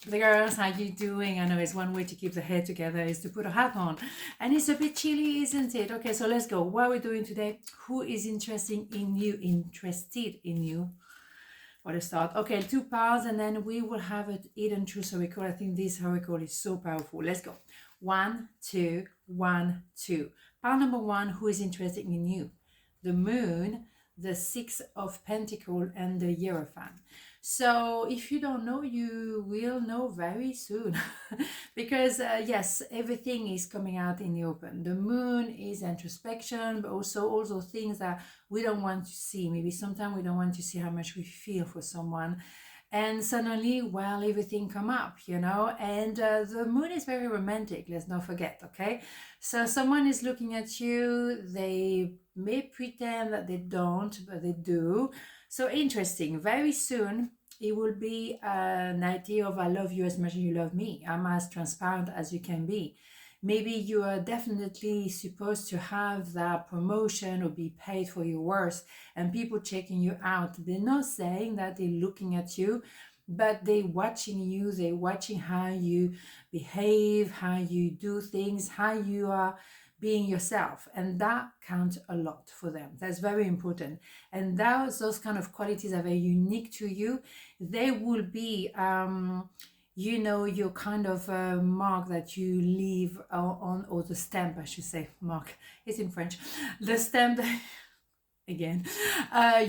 The girls, how you doing? I know it's one way to keep the hair together is to put a hat on. And it's a bit chilly, isn't it? Okay, so let's go. What are we doing today? Who is interested in you? What a start. Okay, 2 piles, and then we will have it hidden truth oracle. I think this oracle is so powerful. Let's go. 1, 2, 1, 2. Pile number 1, who is interested in you? The moon, the 6 of Pentacles, and the Hierophant. So if you don't know, you will know very soon. Because yes, everything is coming out in the open. The moon is introspection, but also things that we don't want to see. Maybe sometimes we don't want to see how much we feel for someone, and suddenly, well, everything come up, and the moon is very romantic, let's not forget. Okay, so someone is looking at you, they may pretend that they don't, but they do. So interesting. Very soon it will be an idea of I love you as much as you love me. I'm as transparent as you can be. Maybe you are definitely supposed to have that promotion or be paid for your worth, and people checking you out. They're not saying that they're looking at you, but they're watching you. They're watching how you behave, how you do things, how you are being yourself, and that counts a lot for them. That's very important, and those kind of qualities are very unique to you. They will be your kind of mark that you leave on, or the stamp, I should say. Mark, it's in French. The stamp that again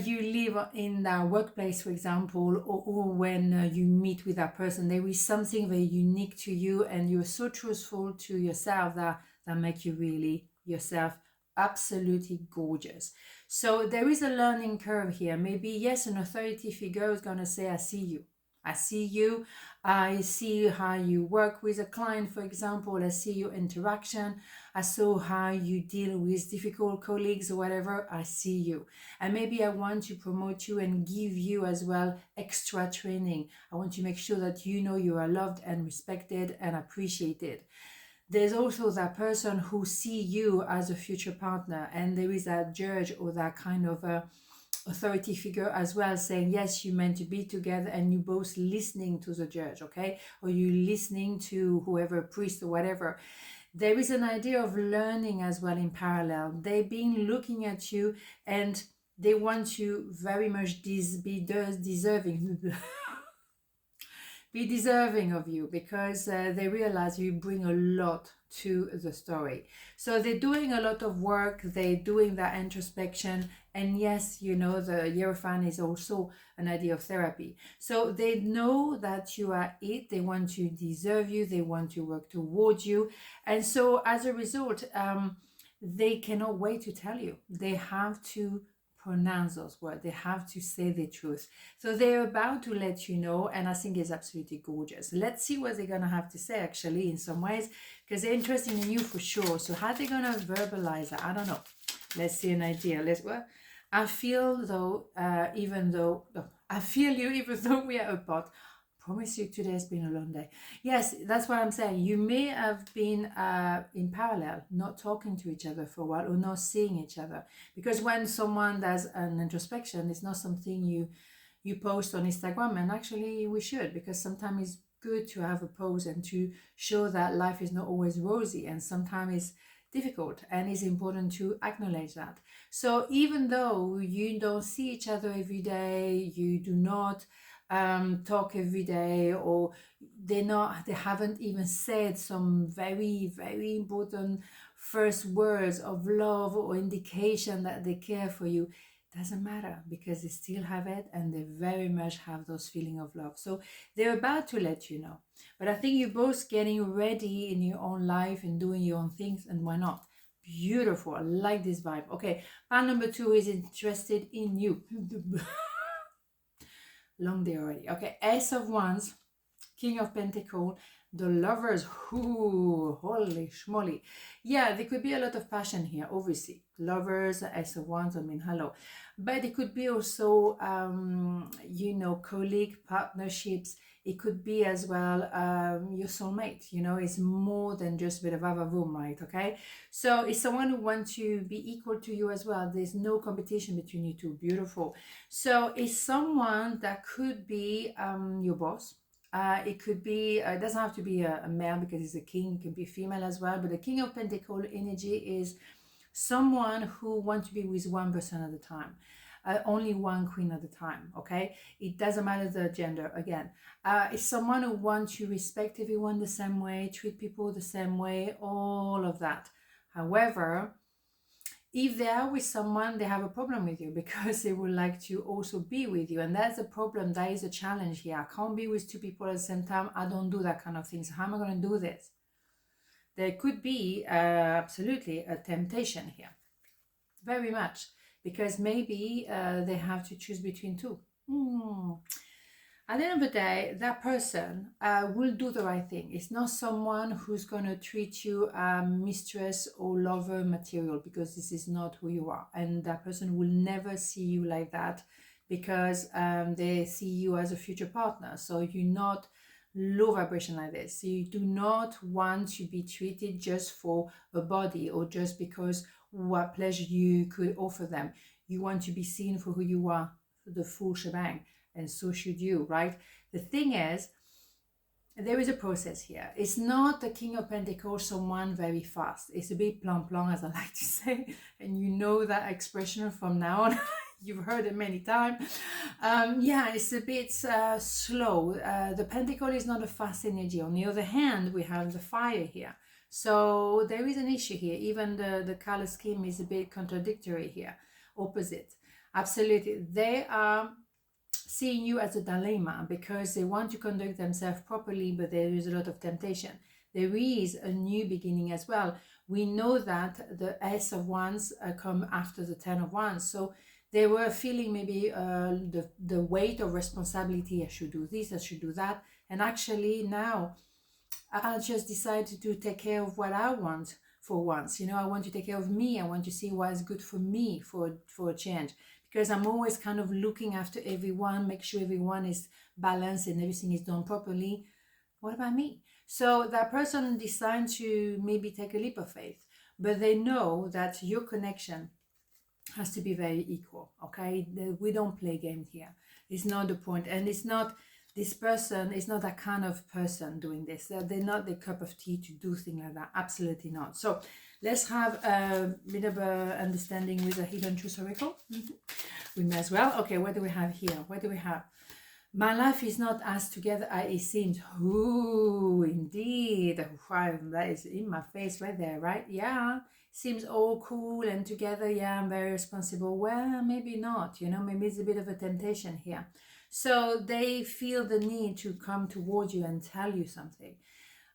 you live in the workplace, for example, or when you meet with that person. There is something very unique to you, and you're so truthful to yourself that make you really yourself, absolutely gorgeous. So there is a learning curve here. Maybe yes, an authority figure is going to say, I see you, I see you, I see how you work with a client, for example. I see your interaction, I saw how you deal with difficult colleagues or whatever. I see you, and maybe I want to promote you and give you as well extra training. I want to make sure that you are loved and respected and appreciated. There's also that person who see you as a future partner, and there is that judge or that kind of authority figure as well, saying yes, you meant to be together, and you both listening to the judge, okay, or you listening to whoever, priest or whatever. There is an idea of learning as well in parallel. They've been looking at you, and they want to very much be deserving be deserving of you, because they realize you bring a lot to the story. So they're doing a lot of work, they're doing that introspection, and yes, the Hierophant is also an idea of therapy. So they know that you are it, they want to deserve you, they want to work towards you, and so as a result, they cannot wait to tell you. They have to pronounce those words, they have to say the truth. So they're about to let you know, and I think it's absolutely gorgeous. Let's see what they're gonna have to say, actually, in some ways, because they're interested in you for sure. So how they're gonna verbalize it, I don't know. Let's see an idea. I feel though, I feel you even though we are apart. Promise you today has been a long day. Yes, that's what I'm saying. You may have been in parallel, not talking to each other for a while, or not seeing each other. Because when someone does an introspection, it's not something you post on Instagram, and actually we should, because sometimes it's good to have a pause and to show that life is not always rosy, and sometimes it's difficult, and it's important to acknowledge that. So even though you don't see each other every day, you do not talk every day, or they haven't even said some very, very important first words of love or indication that they care for you, doesn't matter, because they still have it, and they very much have those feeling of love. So they're about to let you know. But I think you're both getting ready in your own life and doing your own things, and why not? Beautiful. I like this vibe. Okay, pile number 2 is interested in you. Long day already. Okay, Ace of Wands, King of Pentacles, the Lovers. Ooh, holy schmoly. Yeah, there could be a lot of passion here, obviously. Lovers, Ace of Wands, I mean, hello. But it could be also, colleague partnerships. It could be as well your soulmate. It's more than just a bit of avavoom, right? Okay, so it's someone who wants to be equal to you as well. There's no competition between you two. Beautiful. So it's someone that could be your boss, It could be, it doesn't have to be a male because he's a king, it can be female as well. But the King of Pentacles energy is someone who wants to be with one person at a time. Only one queen at a time, okay? It doesn't matter the gender, again. It's someone who wants to respect everyone the same way, treat people the same way, all of that. However, if they are with someone, they have a problem with you because they would like to also be with you. And that's a problem. That is a challenge here. I can't be with two people at the same time. I don't do that kind of thing. So how am I going to do this? There could be absolutely a temptation here. Very much. Because maybe they have to choose between two. At the end of the day, that person will do the right thing. It's not someone who's going to treat you mistress or lover material, because this is not who you are. And that person will never see you like that, because they see you as a future partner. So you're not low vibration like this. So you do not want to be treated just for a body or just because what pleasure you could offer them. You want to be seen for who you are, the full shebang, and so should you, right? The thing is, there is a process here. It's not the King of Pentacles, someone very fast. It's a bit plan, as I like to say, and you know that expression from now on. You've heard it many times. Yeah, it's a bit slow. The Pentacle is not a fast energy. On the other hand, we have the fire here. So there is an issue here. Even the color scheme is a bit contradictory here, opposite. Absolutely. They are seeing you as a dilemma because they want to conduct themselves properly, but there is a lot of temptation. There is a new beginning as well. We know that the S of Wands come after the 10 of Wands. So they were feeling maybe the weight of responsibility. I should do this, I should do that. And actually now, I just decided to take care of what I want for once. You know, I want to take care of me. I want to see what's good for me for a change. Because I'm always kind of looking after everyone, make sure everyone is balanced and everything is done properly. What about me? So that person decides to maybe take a leap of faith. But they know that your connection has to be very equal, okay? We don't play games here. It's not the point. And it's not... This person is not that kind of person doing this. They're not the cup of tea to do things like that. Absolutely not. So let's have a bit of a understanding with a hidden truth oracle. We may as well. Okay, what do we have here? What do we have? My life is not as together as it seems. Ooh, indeed. Wow, that is in my face right there, right? Yeah. Seems all cool and together. Yeah, I'm very responsible. Well, maybe not. You know, maybe it's a bit of a temptation here. So they feel the need to come towards you and tell you something.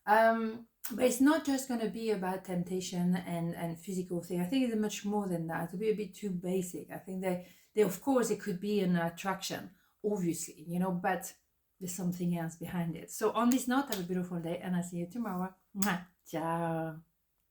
But it's not just going to be about temptation and physical thing. I think it's much more than that. It'll be a bit too basic. I think they of course, it could be an attraction, obviously, you know, but there's something else behind it. So on this note, have a beautiful day and I'll see you tomorrow. Mwah. Ciao.